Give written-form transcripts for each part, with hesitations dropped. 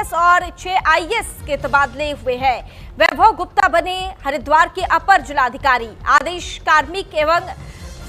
PCS और 6 IAS के तबादले हुए हैं। वैभव गुप्ता बने हरिद्वार के अपर जिलाधिकारी। आदेश कार्मिक एवं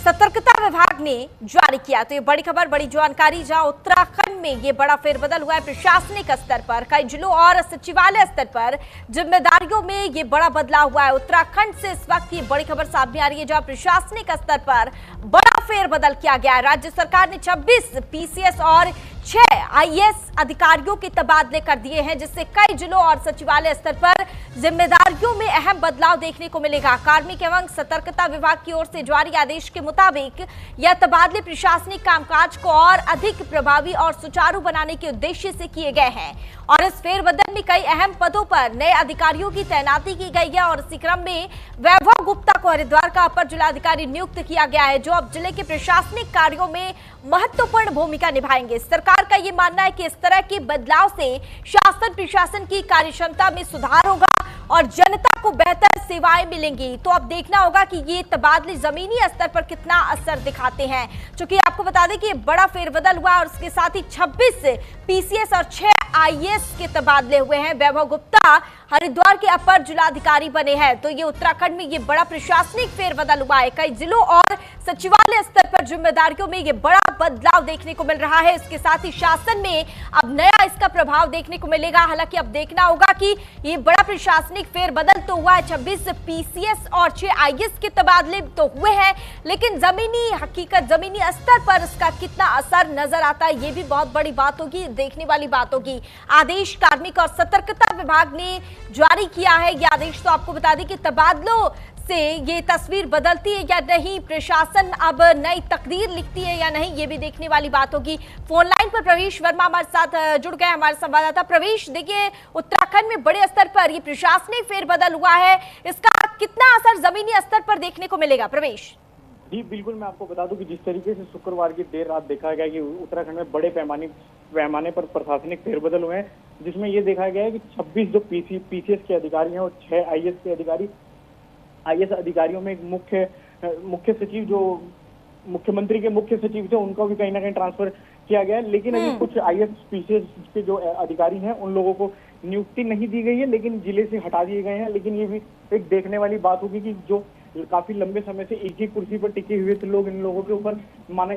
सतर्कता विभाग ने जारी किया। तो ये बड़ी खबर, बड़ी जानकारी, जहां उत्तराखंड में ये बड़ा फेरबदल हुआ है। प्रशासनिक स्तर पर कई जिलों और सचिवालय स्तर पर जिम्मेदारियों में ये बड़ा बदलाव हुआ है। उत्तराखंड से इस वक्त ये बड़ी खबर सामने आ रही है, जहां प्रशासनिक स्तर पर बड़ा फेरबदल किया गया है। राज्य सरकार ने 26 पीसीएस और 6 आईएएस अधिकारियों के तबादले कर दिए हैं, जिससे कई जिलों और सचिवालय स्तर पर जिम्मेदारियों में अहम बदलाव देखने को मिलेगा। कार्मिक एवं सतर्कता विभाग की ओर से जारी आदेश के मुताबिक यह तबादले प्रशासनिक कामकाज को और अधिक प्रभावी और सुचारू बनाने के उद्देश्य से किए गए हैं। और इस फेरबदल में कई अहम पदों पर नए अधिकारियों की तैनाती की गई है। और इसी क्रम में वैभव गुप्ता को हरिद्वार का अपर जिलाधिकारी नियुक्त किया गया है, जो अब जिले के प्रशासनिक कार्यों में महत्वपूर्ण भूमिका निभाएंगे। सरकार का यह मानना है कि इस तरह के बदलाव से शासन प्रशासन की कार्यक्षमता में सुधार होगा और जनता को बेहतर सेवाएं मिलेंगी। तो अब देखना होगा कि ये तबादले जमीनी स्तर पर कितना असर दिखाते हैं। क्योंकि आपको बता दें कि ये बड़ा फेरबदल हुआ और उसके साथ ही 26 पीसीएस और 6 आईएएस के तबादले हुए हैं। वैभव गुप्ता हरिद्वार के अपर जिलाधिकारी बने हैं। तो ये उत्तराखंड में ये बड़ा प्रशासनिक फेरबदल हुआ है। कई जिलों और सचिवालय स्तर पर जिम्मेदारियों में ये बड़ा बदलाव देखने को मिल रहा है। इसके साथ ही शासन में अब नया इसका प्रभाव देखने को मिलेगा। हालांकि अब देखना होगा कि ये बड़ा प्रशासनिक फेरबदल तो हुआ है, 26 पीसीएस और 6 आईएएस के तबादले तो हुए हैं, लेकिन जमीनी हकीकत, जमीनी स्तर पर इसका कितना असर नजर आता है, ये भी बहुत बड़ी बात होगी, देखने वाली बात होगी। आदेश कार्मिक और सतर्कता विभाग ने जारी किया है ये आदेश। तो आपको बता दें कि तबादलों से ये तस्वीर बदलती है या नहीं, प्रशासन अब नई तकदीर लिखती है या नहीं, ये भी देखने वाली बात होगी। फोन लाइन पर प्रवेश वर्मा हमारे साथ जुड़ गए, हमारे संवाददाता। प्रवेश, देखिए उत्तराखंड में बड़े स्तर पर ये प्रशासनिक फेरबदल हुआ है, इसका कितना असर जमीनी स्तर पर देखने को मिलेगा? प्रवेश जी बिल्कुल, मैं आपको बता दूं कि जिस तरीके से शुक्रवार की देर रात देखा गया कि उत्तराखंड में बड़े पैमाने पर प्रशासनिक फेरबदल हुए हैं, जिसमें ये देखा गया है कि 26 जो पीसीएस के अधिकारी हैं और 6 आईएएस के अधिकारी, आईएएस अधिकारियों में एक मुख्य सचिव जो मुख्यमंत्री के मुख्य सचिव थे, उनको भी कहीं ना कहीं ट्रांसफर किया गया है। लेकिन अभी कुछ आईएएस पीसीएस के जो अधिकारी हैं उन लोगों को नियुक्ति नहीं दी गई है, लेकिन जिले से हटा दिए गए हैं। लेकिन ये भी एक देखने वाली बात होगी कि जो काफी लंबे समय से एक ही कुर्सी पर टिके हुए थे लोग, इन लोगों के ऊपर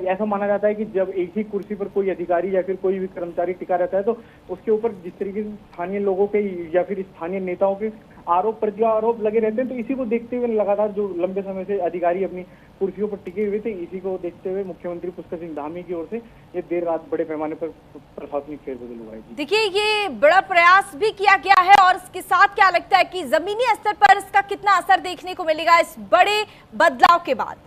ऐसा माना जाता है कि जब एक ही कुर्सी पर कोई अधिकारी या फिर कोई भी कर्मचारी टिका रहता है तो उसके ऊपर जिस तरीके से स्थानीय लोगों के या फिर स्थानीय नेताओं के आरोप प्रत्यारोप लगे रहते हैं। तो इसी को देखते हुए लगातार जो लंबे समय से अधिकारी अपनी कुर्सियों पर टिके हुए थे, इसी को देखते हुए मुख्यमंत्री पुष्कर सिंह धामी की ओर से ये देर रात बड़े पैमाने पर प्रशासनिक फेरबदल हुआ है। देखिए, ये बड़ा प्रयास भी किया गया है और इसके साथ क्या लगता है कि जमीनी स्तर पर इसका कितना असर देखने को मिलेगा इस बड़े बदलाव के बाद?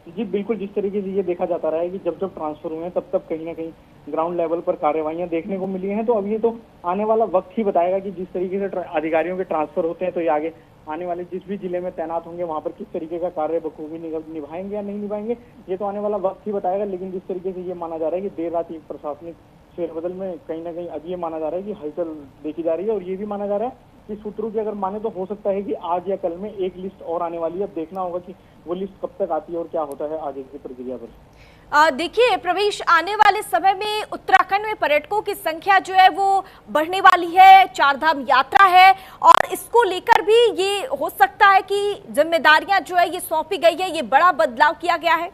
जी बिल्कुल, जिस तरीके से ये देखा जाता रहा है कि जब जब ट्रांसफर हुए हैं तब तब कहीं ना कहीं ग्राउंड लेवल पर कार्यवाहियां देखने को मिली हैं। तो अब ये तो आने वाला वक्त ही बताएगा कि जिस तरीके से अधिकारियों के ट्रांसफर होते हैं तो ये आगे आने वाले जिस भी जिले में तैनात होंगे वहां पर किस तरीके का कार्य बखूबी निभाएंगे या नहीं निभाएंगे, ये तो आने वाला वक्त ही बताएगा। लेकिन जिस तरीके से ये माना जा रहा है कि देर रात एक प्रशासनिक फेरबदल में कहीं ना कहीं अब ये माना जा रहा है कि हलचल देखी जा रही है। और ये भी माना जा रहा है कि सूत्रों की अगर माने तो हो सकता है कि आज या कल में एक लिस्ट और आने वाली है। अब देखना होगा कि वो लिस्ट कब तक आती है और क्या होता है आगे की प्रक्रिया पर। देखिए प्रवेश, आने वाले समय में उत्तराखंड में पर्यटकों की संख्या जो है वो बढ़ने वाली है, चारधाम यात्रा है और इसको लेकर भी ये हो सकता है कि जिम्मेदारियां जो है ये सौंपी गई है, ये बड़ा बदलाव किया गया है।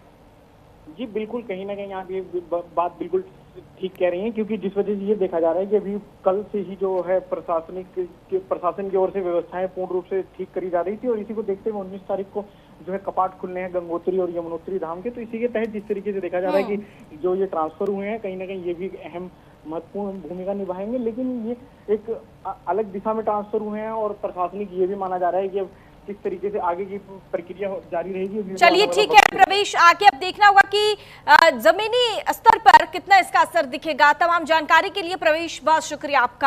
जी बिल्कुल, कहीं ना कहीं आप ये बात बिल्कुल ठीक कह रही हैं, क्योंकि जिस वजह से ये देखा जा रहा है कि अभी कल से ही जो है प्रशासन की ओर से व्यवस्थाएं पूर्ण रूप से ठीक करी जा रही थी और इसी को देखते हुए 19 तारीख को जो है कपाट खुलने हैं गंगोत्री और यमुनोत्री धाम के। तो इसी के तहत जिस तरीके से देखा जा रहा है कि जो ये ट्रांसफर हुए हैं कहीं ना कहीं ये भी अहम महत्वपूर्ण भूमिका निभाएंगे। लेकिन ये एक अलग दिशा में ट्रांसफर हुए हैं और प्रशासनिक ये भी माना जा रहा है कि किस तरीके से आगे की प्रक्रिया जारी रहेगी। चलिए ठीक है प्रवेश, आगे अब देखना होगा कि जमीनी स्तर पर कितना इसका असर दिखेगा। तमाम जानकारी के लिए प्रवेश बहुत शुक्रिया आपका।